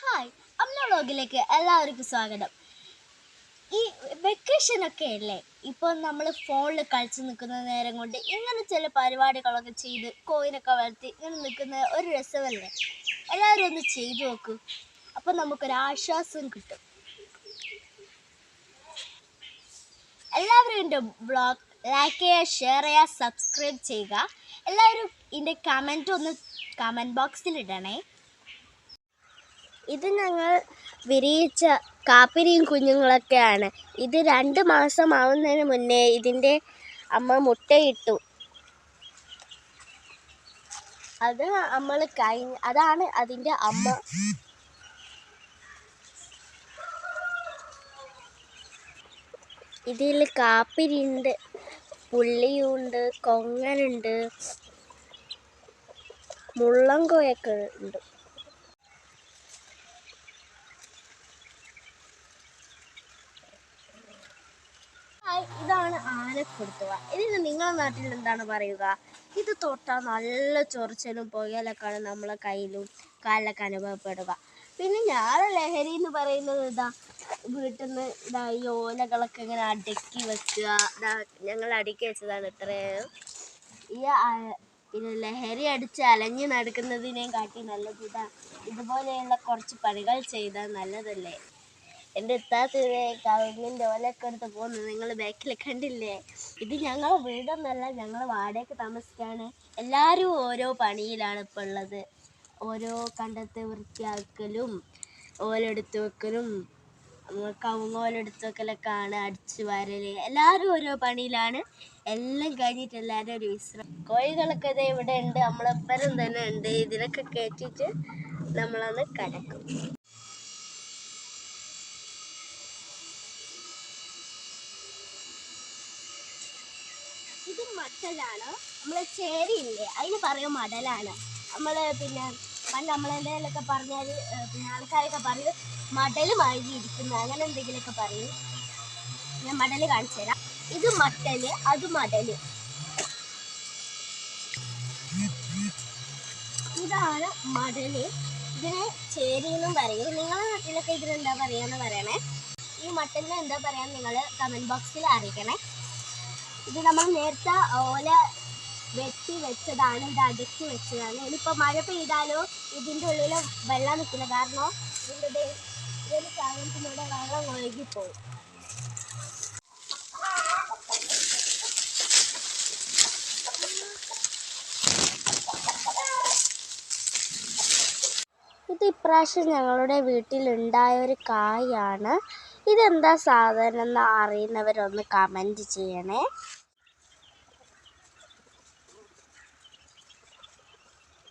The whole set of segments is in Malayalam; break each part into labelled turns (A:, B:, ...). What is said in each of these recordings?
A: ഹായ്, അമ്മ വ്ളോഗിലേക്ക് എല്ലാവർക്കും സ്വാഗതം. ഈ വെക്കേഷനൊക്കെ അല്ലേ, ഇപ്പോൾ നമ്മൾ ഫോണിൽ കളിച്ച് നിൽക്കുന്ന നേരം കൊണ്ട് ഇങ്ങനെ ചില പരിപാടികളൊക്കെ ചെയ്ത് കോയിനൊക്കെ വളർത്തി ഇങ്ങനെ നിൽക്കുന്ന ഒരു രസമല്ലേ. എല്ലാവരും ഒന്ന് ചെയ്തു നോക്കൂ, അപ്പോൾ നമുക്കൊരാശ്വാസം കിട്ടും. എല്ലാവരും എൻ്റെ വ്ളോഗ് ലൈക്ക് ചെയ്യുക, ഷെയർ ചെയ്യുക, സബ്സ്ക്രൈബ് ചെയ്യുക. എല്ലാവരും ഇതിൻ്റെ കമൻറ്റ് ബോക്സിൽ ഇടണേ. ഇത് ഞങ്ങൾ വിരിയിച്ച കാപ്പിരിയും കുഞ്ഞുങ്ങളൊക്കെയാണ്. ഇത് 2 മാസം ആവുന്നതിന് മുന്നേ ഇതിൻ്റെ അമ്മ മുട്ടയിട്ടു. അത് അതാണ് അതിൻ്റെ അമ്മ. ഇതിൽ കാപ്പിരിയുണ്ട്, പുള്ളിയുണ്ട്, കൊങ്ങനുണ്ട്, മുള്ളൻകോയൊക്കെ ഉണ്ട്. ഇതാണ് ആനക്കൊടുത്തുക. ഇതിന് നിങ്ങളുടെ നാട്ടിൽ എന്താണ് പറയുക? ഇത് തൊട്ടാൽ നല്ല ചൊറിച്ചലും പുകയിലൊക്കെയാണ് നമ്മളെ കയ്യിലും കാലിലൊക്കെ അനുഭവപ്പെടുക. പിന്നെ ഞാളെ ലഹരി എന്ന് പറയുന്നത് വീട്ടിൽ നിന്ന് ഈ ഓലകളൊക്കെ ഇങ്ങനെ അടുക്കി വെക്കുക. ഞങ്ങൾ അടുക്കി വെച്ചതാണ് ഇത്രയും. ഈ പിന്നെ ലഹരി അടിച്ച് അലഞ്ഞു നടക്കുന്നതിനെയും കാട്ടി നല്ലത് ഇതുപോലെയുള്ള കുറച്ച് പണികൾ ചെയ്താൽ നല്ലതല്ലേ. എൻ്റെ ഇത്താത്തിനെ കവുങ്ങിൻ്റെ ഓലൊക്കെ എടുത്ത് പോകുന്നത് നിങ്ങൾ ബാക്കിൽ കണ്ടില്ലേ? ഇത് ഞങ്ങൾ വീടൊന്നല്ല, ഞങ്ങൾ വാടകയ്ക്ക് താമസിക്കുകയാണ്. എല്ലാവരും ഓരോ പണിയിലാണ് ഇപ്പോൾ ഉള്ളത്. ഓരോ കണ്ടത്ത് വൃത്തിയാക്കലും ഓലെടുത്ത് വെക്കലും കവുങ്ങോലെടുത്ത് വെക്കലൊക്കെയാണ്, അടിച്ച് വാരൽ. എല്ലാവരും ഓരോ പണിയിലാണ്. എല്ലാം കഴിഞ്ഞിട്ട് എല്ലാവരും ഒരു വിശ്രമം. കോഴികളൊക്കെ ഇവിടെ ഉണ്ട്, നമ്മളെപ്പരം തന്നെ ഉണ്ട്. ഇതിനൊക്കെ കയറ്റിയിട്ട് നമ്മളൊന്ന് കടക്കും. ഇത് മട്ടലാണ്. നമ്മളെ ചേരിയില്ലേ, അതിന് പറയും മടലാണ്. പിന്നെ പണ്ട് നമ്മളെന്തെങ്കിലുമൊക്കെ പറഞ്ഞാൽ പിന്നെ ആൾക്കാരൊക്കെ പറയും മടൽ മാതിരി ഇരിക്കുന്നു, അങ്ങനെ എന്തെങ്കിലുമൊക്കെ പറയും. ഞാൻ മടൽ കാണിച്ചു തരാം. ഇത് മട്ടല്, അത് മടല്. ഇതാണ് മടല്. ഇതിനെ ചേരിയെന്നും പറയും. നിങ്ങളുടെ നാട്ടിലൊക്കെ ഇതിനെന്താ പറയാന്ന് പറയണേ. ഈ മട്ടലിന് എന്താ പറയാന്ന് നിങ്ങൾ കമൻറ്റ് ബോക്സിൽ അറിയിക്കണേ. ഇത് നമ്മൾ നേരത്തെ ഓല വെട്ടി വെച്ചതാണ്, ഇത് അടുക്കി വെച്ചതാണ്. ഇനിയിപ്പോൾ മഴ പെയ്താലോ ഇതിൻ്റെ ഉള്ളിൽ വെള്ളം നിൽക്കില്ല, കാരണം ഇതിൻ്റെ സാധനത്തിലൂടെ വെള്ളം ഒഴുകിപ്പോവും. ഇത് ഇപ്രാവശ്യം ഞങ്ങളുടെ വീട്ടിലുണ്ടായ ഒരു കായാണ്. ഇതെന്താ സാധനം എന്ന് അറിയുന്നവരൊന്ന് കമൻറ്റ് ചെയ്യണേ.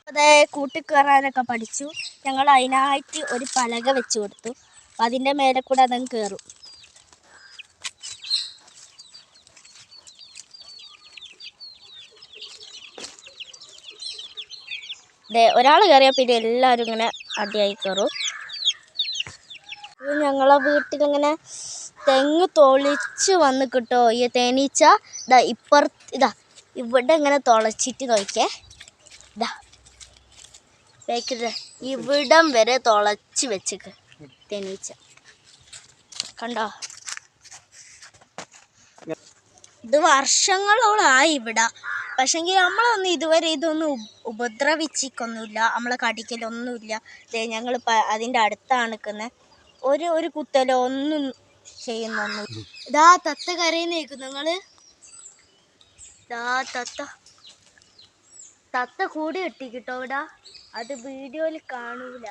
A: അതേ കൂട്ടിക്കയറാനൊക്കെ പഠിച്ചു. ഞങ്ങൾ അതിനായിട്ട് ഒരു പലക വെച്ച് കൊടുത്തു. അപ്പം അതിൻ്റെ മേലെ കൂടെ അതങ്ങ് കയറും. ഒരാൾ കയറിയാൽ പിന്നെ എല്ലാവരും ഇങ്ങനെ അടിയായി കയറും. ഞങ്ങളെ വീട്ടിലിങ്ങനെ തെങ്ങ് തൊളിച്ച് വന്ന് കിട്ടോ ഈ തേനീച്ച. ഇവിടെ ഇങ്ങനെ തുളച്ചിട്ട് നോക്കിയേ. ഇവിടം വരെ തുളച്ച് വെച്ചേക്ക് തേനീച്ച, കണ്ടോ? ഇത് വർഷങ്ങളോളായി ഇവിടെ. പക്ഷെങ്കിൽ നമ്മളൊന്നും ഇതുവരെ ഇതൊന്നും ഉപദ്രവിച്ചിക്കൊന്നുമില്ല, നമ്മളെ കടിക്കലൊന്നുമില്ല. ഞങ്ങൾ അതിൻ്റെ അടുത്താണ് നിൽക്കുന്നത്. ഒരു കുത്തലോ ഒന്നും ചെയ്യുന്നൊന്നും. ഇതാ തത്ത കരയുന്നേക്കും നിങ്ങൾ. തത്ത കൂടി കെട്ടിക്കിട്ടോ ഇവിടെ, അത് വീഡിയോയിൽ കാണൂല.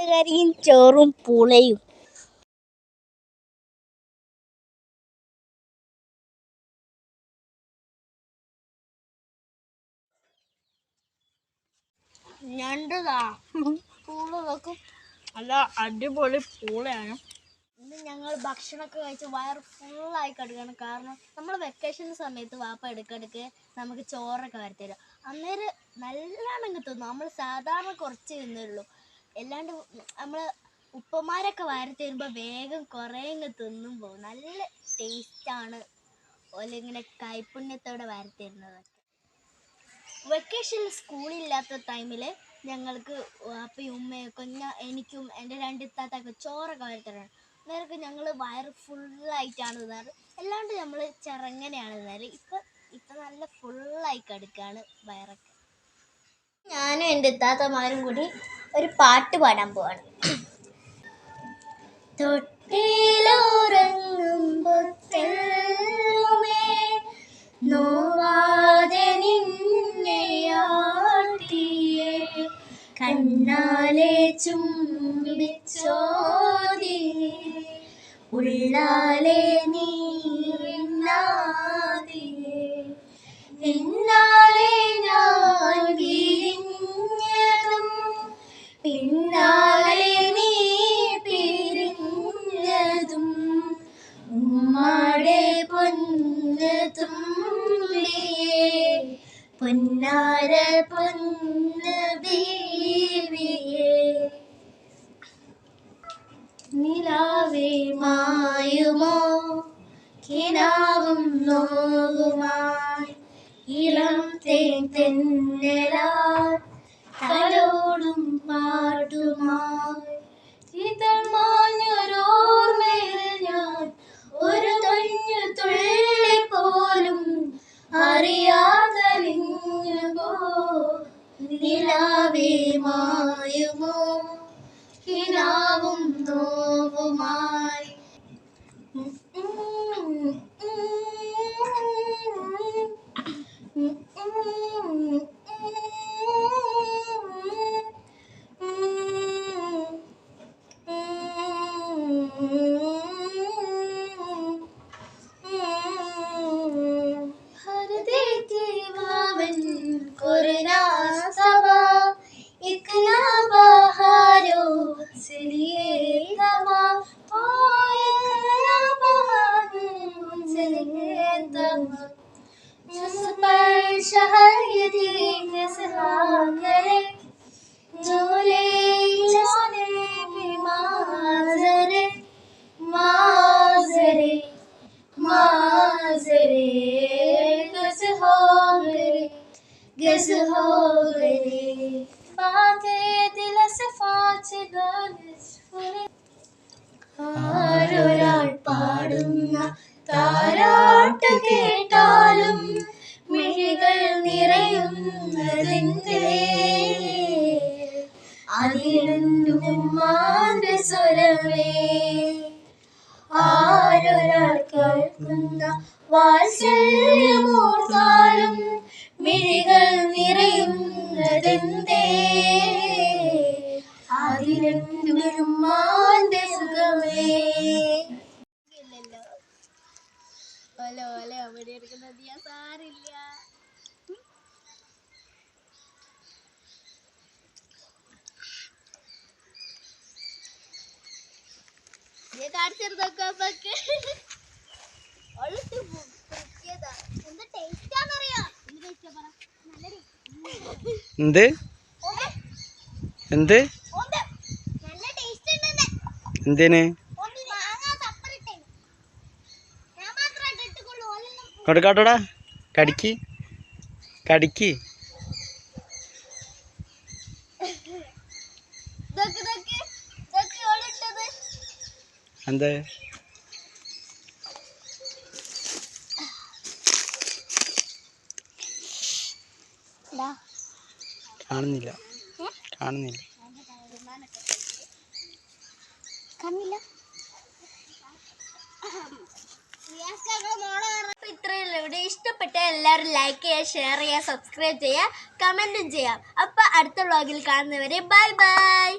A: കരിയും ചോറും പൂളയും. ഞണ്ടതാ പൂള വെക്കും, നല്ല അടിപൊളി പൂളയാണ്. ഇന്ന് ഞങ്ങൾ ഭക്ഷണമൊക്കെ കഴിച്ച് വയറ് ഫുള്ളായി കിടക്കുകയാണ്. കാരണം നമ്മൾ വെക്കേഷൻ സമയത്ത് വാപ്പ ഇടയ്ക്കിടയ്ക്ക് നമുക്ക് ചോറൊക്കെ വരുത്തരും. അന്നേരം നല്ലോണം തിന്നും. നമ്മൾ സാധാരണ കുറച്ച് തിന്നുള്ളൂ. അല്ലാണ്ട് നമ്മൾ ഉപ്പമാരൊക്കെ വാരി തരുമ്പോൾ വേഗം കുറേ തിന്നും പോകും. നല്ല ടേസ്റ്റാണ്. ഓലിങ്ങനെ കൈപുണ്യത്തോടെ വരത്തിരുന്നതൊക്കെ. വെക്കേഷനിൽ സ്കൂളില്ലാത്ത ടൈമിൽ ഞങ്ങൾക്ക് അപ്പയും ഉമ്മയൊക്കെ എനിക്കും എൻ്റെ 2 ഇത്താത്തൊക്കെ ചോറൊക്കെ വരുത്തരാണ്. നേരൊക്കെ ഞങ്ങൾ വയറ് ഫുള്ളായിട്ടാണ് തിന്നാറ്. അല്ലാണ്ട് നമ്മൾ ചെറുങ്ങനെയാണ് തിന്നാറ്. ഇപ്പം നല്ല ഫുള്ളായി കിടക്കുകയാണ് വയറൊക്കെ. ഞാനും എൻ്റെ ഇത്താത്തമാരും കൂടി ഒരു പാട്ട് പാടാൻ പോവാണ്. തൊട്ടിലുറങ്ങുമ്പോൾ നോവാതെ നിന്നെയാട്ടിയേ കണ്ണാലെ ചുംബിച്ചോതി ഉള്ളാലെ നീന്നാതിയേ നിന്നാലെ ഞാൻ വിരിഞ്ഞതും പിന്നാലെ നീ പിരിഞ്ഞതും ഉമ്മാടെ പൊന്ന് തുമ്പിയേ പൊന്നാര പൊന്ന് ബീവിയേ നിലാവേ മായുമോ കിനാവും നോവുമായി ഇളം തേൻ തെന്നലാൽ തലോടും പാട്ടുമായി ഇതൾ മാഞ്ഞൊരോർമ്മയിൽ ഞാൻ ഒരു തൊഞ്ഞു തുള്ളി പോലും അറിയാതലിഞ്ഞുപോ നിലാവേ മായുമോ കിനാവും നോവുമായി ആരൊരാൾ പാടുന്ന താരാട്ട് കേട്ടാലും മിഴികൾ നിറയുന്നതിന്റെ അതിരണ്ടുമ്മാന്റെ സ്വരമേ ആരൊരാൾ കേൾക്കുന്ന വാത്സല്യമോർത്താലും മിഴികൾ നിറയുന്നതെന്തേ അതിരണ്ടുമ്മാന്റെ സുഖമേ. ഓല ഓല അവിടെ എടുക്കുന്നത് ഞാൻ സാരില്ല.
B: എന്ത് എന്ത് എന്തിന് കൊടുക്കാട്ടോടാ കടിക്ക് കടിക്ക് എന്ത് കാണുന്നില്ല കാണുന്നില്ല
A: ഇത്രയുള്ള വീഡിയോ ഇഷ്ടപ്പെട്ട എല്ലാവരും ലൈക്ക് ചെയ്യുക, ഷെയർ ചെയ്യുക, സബ്സ്ക്രൈബ് ചെയ്യുക, കമന്റും ചെയ്യാം. അപ്പൊ അടുത്ത വ്ളോഗിൽ കാണുന്നവരെ ബൈ ബൈ.